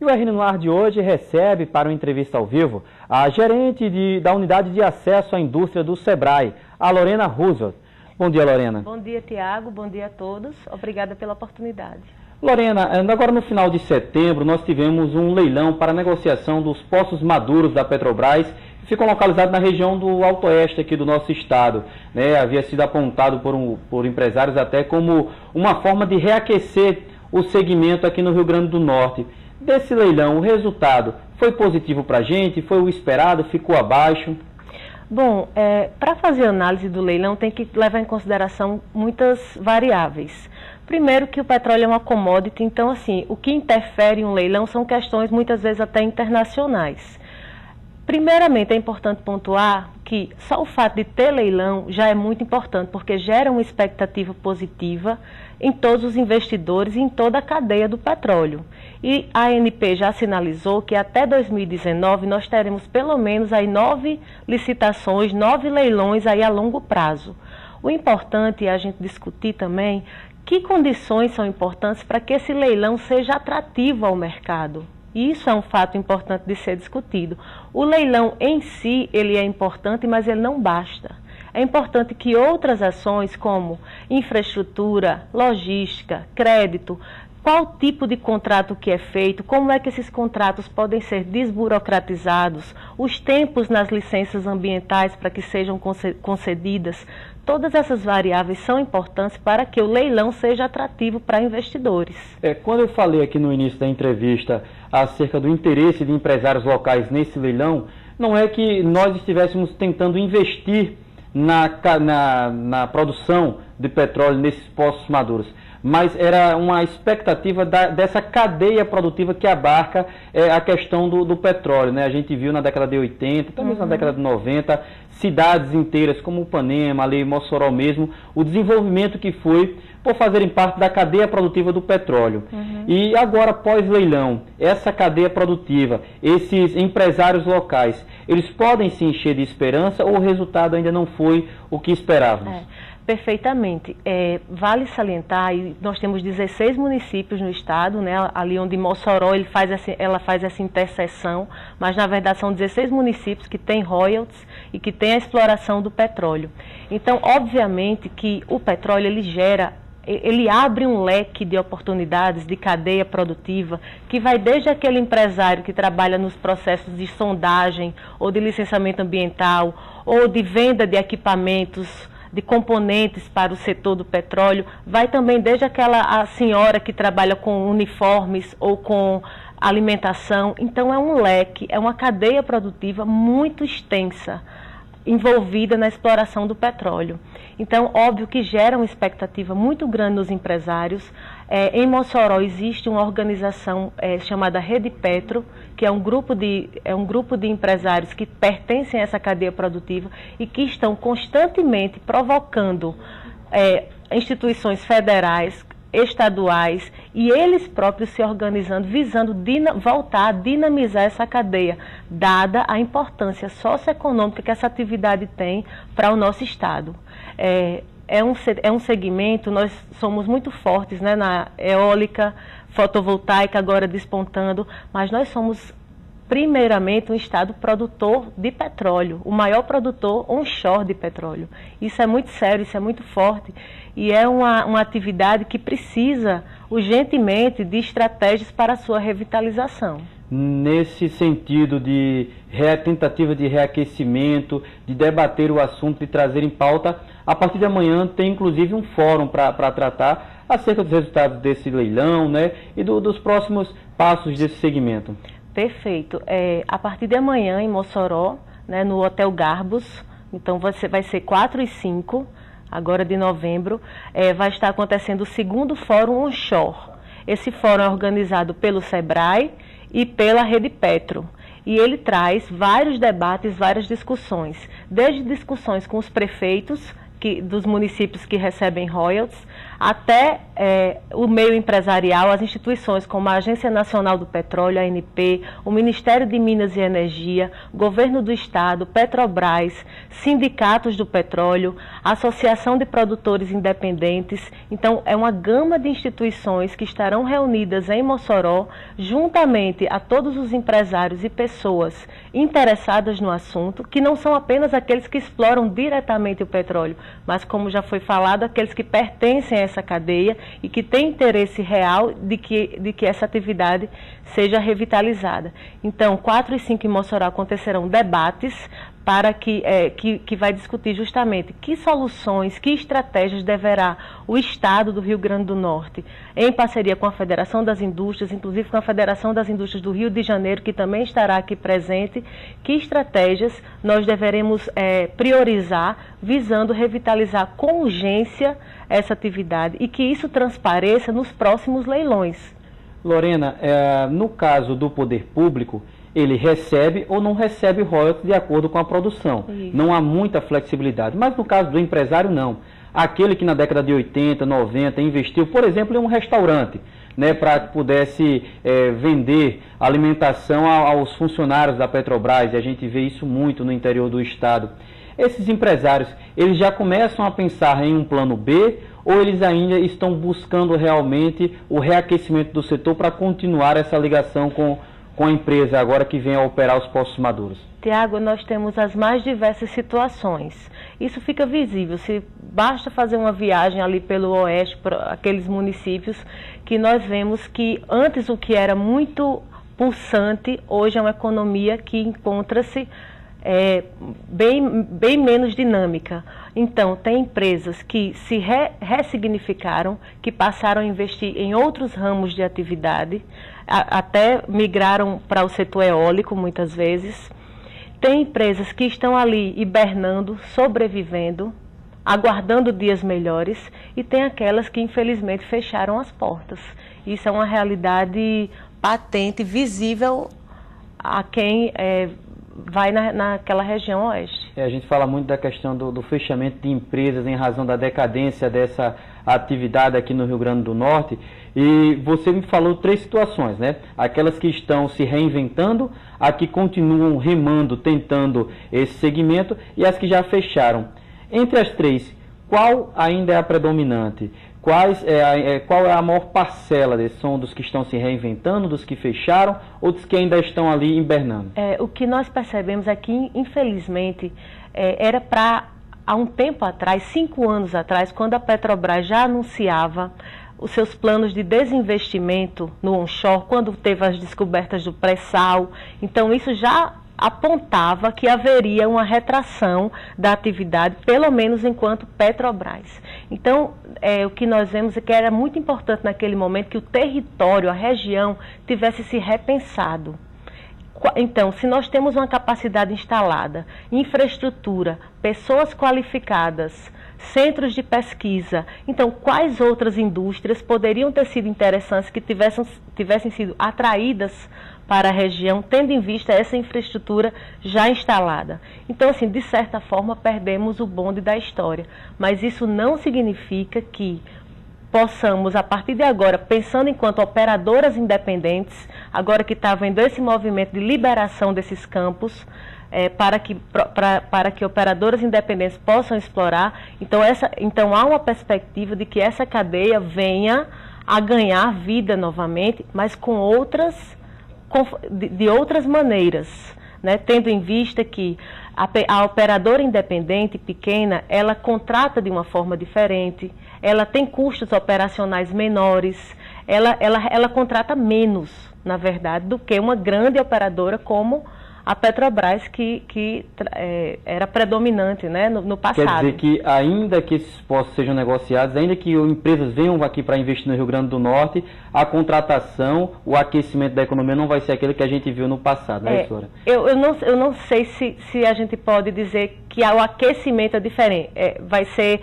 E o RN no Ar de hoje recebe para uma entrevista ao vivo a gerente da Unidade de Acesso à Indústria do SEBRAE, a Lorena Roosevelt. Bom dia, Lorena. Bom dia, Tiago. Bom dia a todos. Obrigada pela oportunidade. Lorena, agora no final de setembro nós tivemos um leilão para negociação dos poços maduros da Petrobras, que ficam localizados na região do Alto Oeste aqui do nosso estado. Havia sido apontado por empresários até como uma forma de reaquecer o segmento aqui no Rio Grande do Norte. Desse leilão, o resultado foi positivo para a gente? Foi o esperado? Ficou abaixo? Bom, para fazer análise do leilão tem que levar em consideração muitas variáveis. Primeiro que o petróleo é uma commodity, então assim, o que interfere em um leilão são questões muitas vezes até internacionais. Primeiramente é importante pontuar que só o fato de ter leilão já é muito importante, porque gera uma expectativa positiva em todos os investidores e em toda a cadeia do petróleo. E a ANP já sinalizou que até 2019 nós teremos pelo menos aí 9 licitações, 9 leilões aí a longo prazo. O importante é a gente discutir também que condições são importantes para que esse leilão seja atrativo ao mercado. Isso é um fato importante de ser discutido. O leilão em si, ele é importante, mas ele não basta. É importante que outras ações como infraestrutura, logística, crédito, qual tipo de contrato que é feito, como é que esses contratos podem ser desburocratizados, os tempos nas licenças ambientais para que sejam concedidas, todas essas variáveis são importantes para que o leilão seja atrativo para investidores. Quando eu falei aqui no início da entrevista acerca do interesse de empresários locais nesse leilão, não é que nós estivéssemos tentando investir na produção de petróleo nesses poços maduros, mas era uma expectativa dessa cadeia produtiva que abarca a questão do petróleo. A gente viu na década de 80, também na década de 90, cidades inteiras como Ipanema, ali Mossoró mesmo, o desenvolvimento que foi por fazerem parte da cadeia produtiva do petróleo. E agora, pós-leilão, essa cadeia produtiva, esses empresários locais, eles podem se encher de esperança ou o resultado ainda não foi o que esperávamos? Perfeitamente. Vale salientar, e nós temos 16 municípios no estado, ali onde Mossoró ela faz essa interseção, mas na verdade são 16 municípios que têm royalties e que têm a exploração do petróleo. Então, obviamente que o petróleo ele abre um leque de oportunidades de cadeia produtiva que vai desde aquele empresário que trabalha nos processos de sondagem ou de licenciamento ambiental ou de venda de equipamentos, de componentes para o setor do petróleo, vai também desde a senhora que trabalha com uniformes ou com alimentação. Então é um leque, é uma cadeia produtiva muito extensa, envolvida na exploração do petróleo. Então, óbvio que gera uma expectativa muito grande nos empresários. Em Mossoró existe uma organização chamada Rede Petro, que é um grupo de empresários que pertencem a essa cadeia produtiva e que estão constantemente provocando instituições federais, estaduais e eles próprios se organizando, visando voltar a dinamizar essa cadeia, dada a importância socioeconômica que essa atividade tem para o nosso estado. É um segmento, nós somos muito fortes na eólica, fotovoltaica agora despontando, mas nós somos primeiramente um estado produtor de petróleo, o maior produtor onshore de petróleo. Isso é muito sério, isso é muito forte e é uma atividade que precisa urgentemente de estratégias para a sua revitalização. Nesse sentido de tentativa de reaquecimento, de debater o assunto, de trazer em pauta, a partir de amanhã tem inclusive um fórum para tratar acerca dos resultados desse leilão, e dos próximos passos desse segmento. Perfeito. A partir de amanhã em Mossoró, no Hotel Garbus, então vai ser 4 e 5, agora de novembro, vai estar acontecendo o segundo Fórum Onshore. Esse fórum é organizado pelo SEBRAE e pela Rede Petro. E ele traz vários debates, várias discussões, desde discussões com os prefeitos dos municípios que recebem royalties, até o meio empresarial, as instituições como a Agência Nacional do Petróleo, a ANP, o Ministério de Minas e Energia, Governo do Estado, Petrobras, sindicatos do petróleo, Associação de Produtores Independentes. Então, é uma gama de instituições que estarão reunidas em Mossoró, juntamente a todos os empresários e pessoas interessadas no assunto, que não são apenas aqueles que exploram diretamente o petróleo, mas, como já foi falado, aqueles que pertencem a essa cadeia e que têm interesse real de que essa atividade seja revitalizada. Então, 4 e 5 em Mossoró acontecerão debates para que vai discutir justamente que soluções, que estratégias deverá o Estado do Rio Grande do Norte, em parceria com a Federação das Indústrias, inclusive com a Federação das Indústrias do Rio de Janeiro, que também estará aqui presente, que estratégias nós deveremos priorizar, visando revitalizar com urgência essa atividade e que isso transpareça nos próximos leilões. Lorena, no caso do poder público, ele recebe ou não recebe royalties de acordo com a produção. Isso. Não há muita flexibilidade. Mas no caso do empresário, não. Aquele que na década de 80, 90 investiu, por exemplo, em um restaurante, né, para que pudesse vender alimentação aos funcionários da Petrobras, e a gente vê isso muito no interior do estado. Esses empresários, eles já começam a pensar em um plano B, ou eles ainda estão buscando realmente o reaquecimento do setor para continuar essa ligação com a empresa agora que vem a operar os Poços Maduros? Tiago, nós temos as mais diversas situações. Isso fica visível, se basta fazer uma viagem ali pelo oeste, por aqueles municípios, que nós vemos que antes o que era muito pulsante, hoje é uma economia que encontra-se bem menos dinâmica. Então, tem empresas que se ressignificaram, que passaram a investir em outros ramos de atividade, até migraram para o setor eólico muitas vezes. Tem empresas que estão ali hibernando, sobrevivendo, aguardando dias melhores, e tem aquelas que infelizmente fecharam as portas. Isso é uma realidade patente, visível a quem vai naquela região oeste. A gente fala muito da questão do fechamento de empresas em razão da decadência dessa atividade aqui no Rio Grande do Norte, e você me falou 3 situações, né? Aquelas que estão se reinventando, a que continuam remando, tentando esse segmento, e as que já fecharam. Entre as 3, qual ainda é a predominante? Qual é a maior parcela desses? São dos que estão se reinventando, dos que fecharam, ou dos que ainda estão ali hibernando? O que nós percebemos é que, infelizmente, era para, há um tempo atrás, 5 anos atrás, quando a Petrobras já anunciava os seus planos de desinvestimento no onshore, quando teve as descobertas do pré-sal. Então, isso já apontava que haveria uma retração da atividade, pelo menos enquanto Petrobras. Então, o que nós vemos é que era muito importante naquele momento que o território, a região, tivesse se repensado. Então, se nós temos uma capacidade instalada, infraestrutura, pessoas qualificadas, centros de pesquisa, então quais outras indústrias poderiam ter sido interessantes que tivessem sido atraídas para a região, tendo em vista essa infraestrutura já instalada? Então, assim, de certa forma, perdemos o bonde da história, mas isso não significa que possamos, a partir de agora, pensando enquanto operadoras independentes, agora que está havendo esse movimento de liberação desses campos, para que operadoras independentes possam explorar, então há uma perspectiva de que essa cadeia venha a ganhar vida novamente, mas de outras maneiras, né? Tendo em vista que a operadora independente pequena, ela contrata de uma forma diferente, ela tem custos operacionais menores, ela contrata menos, na verdade, do que uma grande operadora como a Petrobras, que era predominante, né, no passado. Quer dizer que, ainda que esses postos sejam negociados, ainda que empresas venham aqui para investir no Rio Grande do Norte, a contratação, o aquecimento da economia não vai ser aquele que a gente viu no passado, né, professora? Eu não sei se a gente pode dizer que o aquecimento é diferente, vai ser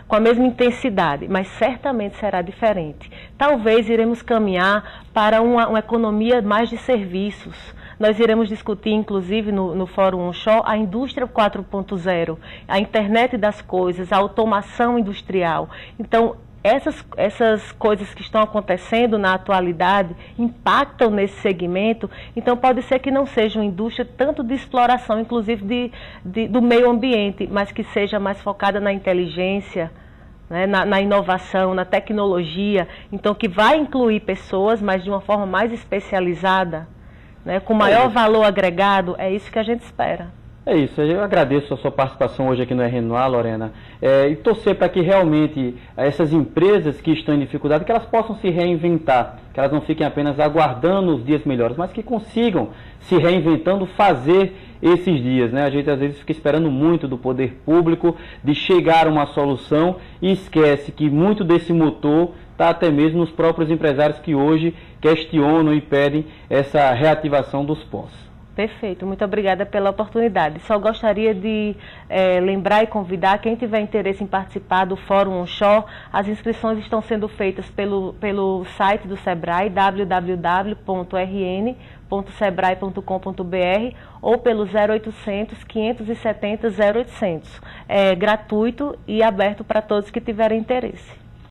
com a mesma intensidade, mas certamente será diferente. Talvez iremos caminhar para uma economia mais de serviços, Nós iremos discutir, inclusive, no Fórum Onshore, a indústria 4.0, a internet das coisas, a automação industrial. Então, essas coisas que estão acontecendo na atualidade impactam nesse segmento, então pode ser que não seja uma indústria tanto de exploração, inclusive do meio ambiente, mas que seja mais focada na inteligência, né, na inovação, na tecnologia, então que vai incluir pessoas, mas de uma forma mais especializada, né, com maior valor agregado. É isso que a gente espera. É isso, eu agradeço a sua participação hoje aqui no RNA, Lorena, e torcer para que realmente essas empresas que estão em dificuldade, que elas possam se reinventar, que elas não fiquem apenas aguardando os dias melhores, mas que consigam, se reinventando, fazer esses dias, né? A gente às vezes fica esperando muito do poder público de chegar a uma solução e esquece que muito desse motor está até mesmo nos próprios empresários que hoje questionam e pedem essa reativação dos poços. Perfeito, muito obrigada pela oportunidade. Só gostaria de lembrar e convidar quem tiver interesse em participar do Fórum Onshore. As inscrições estão sendo feitas pelo site do Sebrae, www.rn.sebrae.com.br, ou pelo 0800 570 0800. É gratuito e aberto para todos que tiverem interesse.